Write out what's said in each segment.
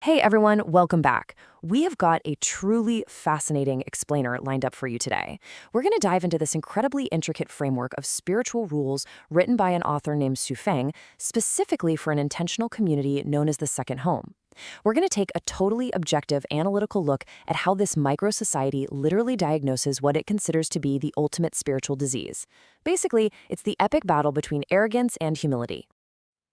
Hey everyone, welcome back. We have got a truly fascinating explainer lined up for you today. We're going to dive into this incredibly intricate framework of spiritual rules written by an author named Su Feng, specifically for an intentional community known as the second home. We're going to take a totally objective analytical look at how this micro-society literally diagnoses what it considers to be the ultimate spiritual disease. Basically, it's the epic battle between arrogance and humility.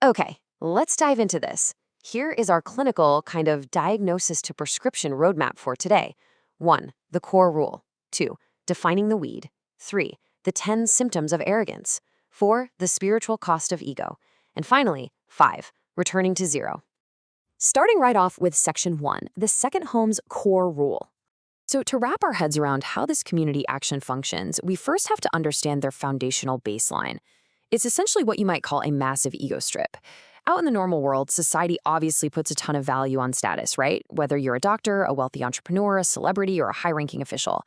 Okay, let's dive into this. Here is our clinical kind of diagnosis to prescription roadmap for today. 1. The core rule. 2. Defining the weed. 3. The 10 symptoms of arrogance. 4. The spiritual cost of ego. And finally, 5. Returning to zero. Starting right off with Section 1, the second home's core rule. So to wrap our heads around how this community action functions, we first have to understand their foundational baseline. It's essentially what you might call a massive ego strip. Out in the normal world, society obviously puts a ton of value on status, right? Whether you're a doctor, a wealthy entrepreneur, a celebrity, or a high-ranking official.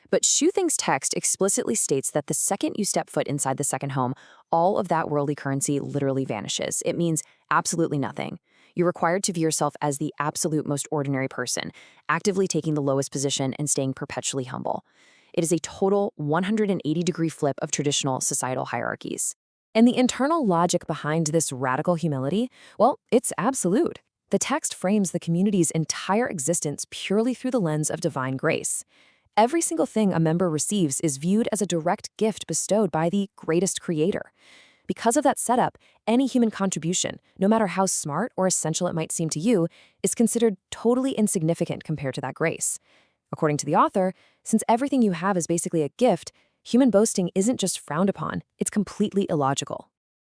But Xu Thing's text explicitly states that the second you step foot inside the second home, all of that worldly currency literally vanishes. It means absolutely nothing. You're required to view yourself as the absolute most ordinary person, actively taking the lowest position and staying perpetually humble. It is a total 180-degree flip of traditional societal hierarchies. And the internal logic behind this radical humility, well, it's absolute. The text frames the community's entire existence purely through the lens of divine grace. Every single thing a member receives is viewed as a direct gift bestowed by the greatest creator. Because of that setup, any human contribution, no matter how smart or essential it might seem to you, is considered totally insignificant compared to that grace. According to the author, since everything you have is basically a gift, human boasting isn't just frowned upon, it's completely illogical.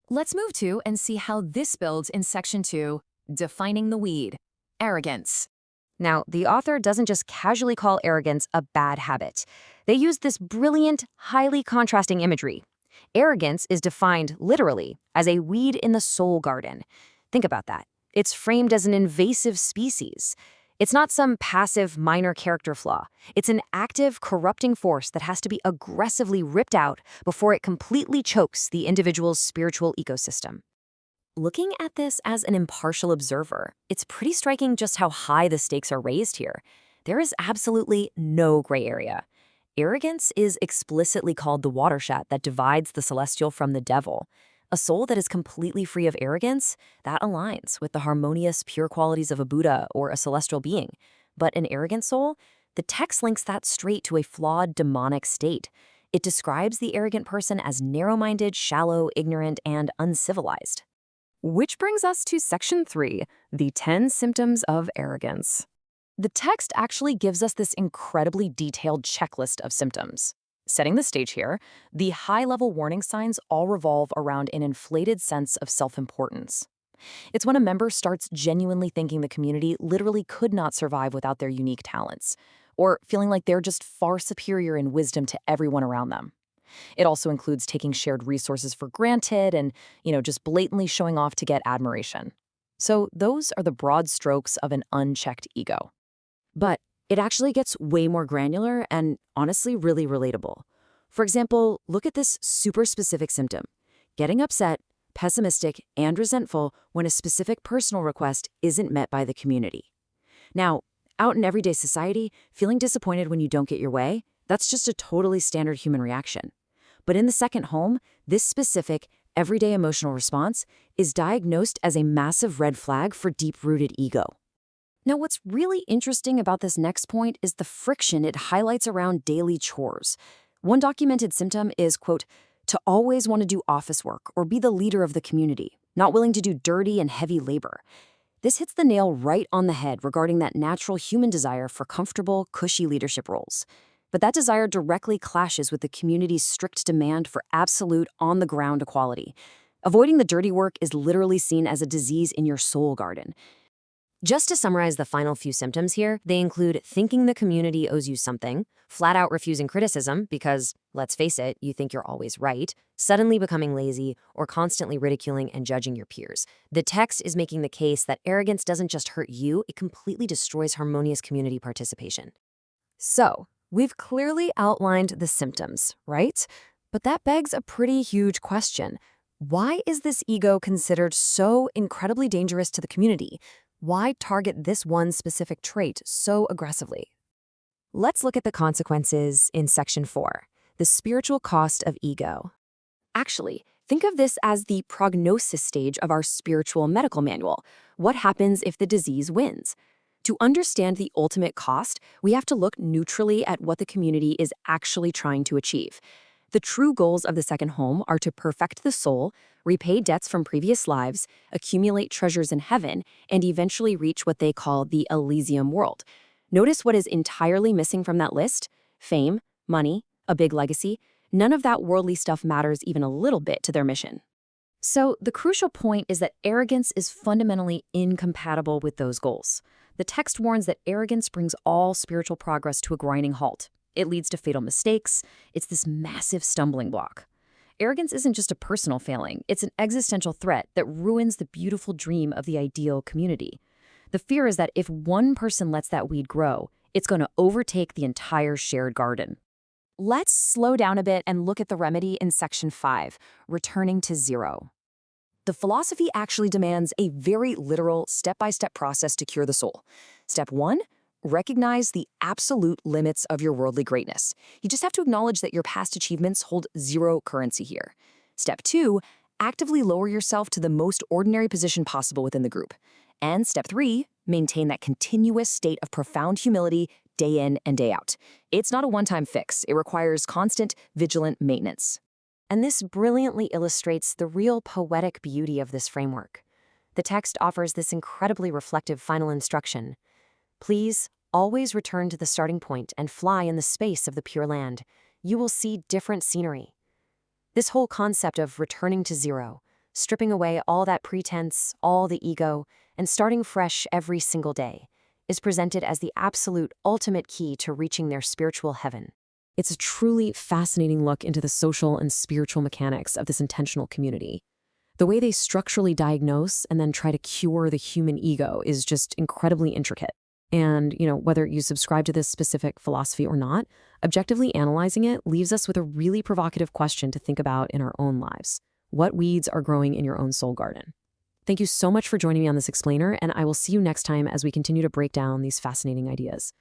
Let's move to and see how this builds in Section 2, Defining the Weed, Arrogance. Now, the author doesn't just casually call arrogance a bad habit. They use this brilliant, highly contrasting imagery. Arrogance is defined, literally, as a weed in the soul garden. Think about that. It's framed as an invasive species. It's not some passive, minor character flaw. It's an active, corrupting force that has to be aggressively ripped out before it completely chokes the individual's spiritual ecosystem. Looking at this as an impartial observer, it's pretty striking just how high the stakes are raised here. There is absolutely no gray area. Arrogance is explicitly called the watershed that divides the celestial from the devil. A soul that is completely free of arrogance, that aligns with the harmonious, pure qualities of a Buddha or a celestial being. But an arrogant soul, the text links that straight to a flawed, demonic state. It describes the arrogant person as narrow-minded, shallow, ignorant, and uncivilized. Which brings us to Section 3, the 10 symptoms of arrogance. The text actually gives us this incredibly detailed checklist of symptoms. Setting the stage here, the high-level warning signs all revolve around an inflated sense of self-importance. It's when a member starts genuinely thinking the community literally could not survive without their unique talents, or feeling like they're just far superior in wisdom to everyone around them. It also includes taking shared resources for granted and, just blatantly showing off to get admiration. So those are the broad strokes of an unchecked ego. But it actually gets way more granular and honestly really relatable. For example, look at this super specific symptom: getting upset, pessimistic, and resentful when a specific personal request isn't met by the community. Now, out in everyday society, feeling disappointed when you don't get your way, that's just a totally standard human reaction. But in the second home, this specific, everyday emotional response is diagnosed as a massive red flag for deep-rooted ego. Now, what's really interesting about this next point is the friction it highlights around daily chores. One documented symptom is, quote, to always want to do office work or be the leader of the community, not willing to do dirty and heavy labor. This hits the nail right on the head regarding that natural human desire for comfortable, cushy leadership roles. But that desire directly clashes with the community's strict demand for absolute, on-the-ground equality. Avoiding the dirty work is literally seen as a disease in your soul garden. Just to summarize the final few symptoms here, they include thinking the community owes you something, flat out refusing criticism because, let's face it, you think you're always right, suddenly becoming lazy, or constantly ridiculing and judging your peers. The text is making the case that arrogance doesn't just hurt you, it completely destroys harmonious community participation. So, we've clearly outlined the symptoms, right? But that begs a pretty huge question. Why is this ego considered so incredibly dangerous to the community? Why target this one specific trait so aggressively? Let's look at the consequences in Section 4, the spiritual cost of ego. Actually, think of this as the prognosis stage of our spiritual medical manual. What happens if the disease wins? To understand the ultimate cost, we have to look neutrally at what the community is actually trying to achieve. The true goals of the second home are to perfect the soul, repay debts from previous lives, accumulate treasures in heaven, and eventually reach what they call the Elysium world. Notice what is entirely missing from that list: fame, money, a big legacy. None of that worldly stuff matters even a little bit to their mission. So the crucial point is that arrogance is fundamentally incompatible with those goals. The text warns that arrogance brings all spiritual progress to a grinding halt. It leads to fatal mistakes. It's this massive stumbling block. Arrogance isn't just a personal failing. It's an existential threat that ruins the beautiful dream of the ideal community. The fear is that if one person lets that weed grow, it's going to overtake the entire shared garden. Let's slow down a bit and look at the remedy in Section 5, returning to zero. The philosophy actually demands a very literal, step-by-step process to cure the soul. Step 1, recognize the absolute limits of your worldly greatness. You just have to acknowledge that your past achievements hold zero currency here. Step 2, actively lower yourself to the most ordinary position possible within the group. And Step 3, maintain that continuous state of profound humility day in and day out. It's not a one-time fix. It requires constant, vigilant maintenance. And this brilliantly illustrates the real poetic beauty of this framework. The text offers this incredibly reflective final instruction. Please always return to the starting point and fly in the space of the Pure Land. You will see different scenery. This whole concept of returning to zero, stripping away all that pretense, all the ego, and starting fresh every single day, is presented as the absolute ultimate key to reaching their spiritual heaven. It's a truly fascinating look into the social and spiritual mechanics of this intentional community. The way they structurally diagnose and then try to cure the human ego is just incredibly intricate. And, whether you subscribe to this specific philosophy or not, objectively analyzing it leaves us with a really provocative question to think about in our own lives. What weeds are growing in your own soul garden? Thank you so much for joining me on this explainer, and I will see you next time as we continue to break down these fascinating ideas.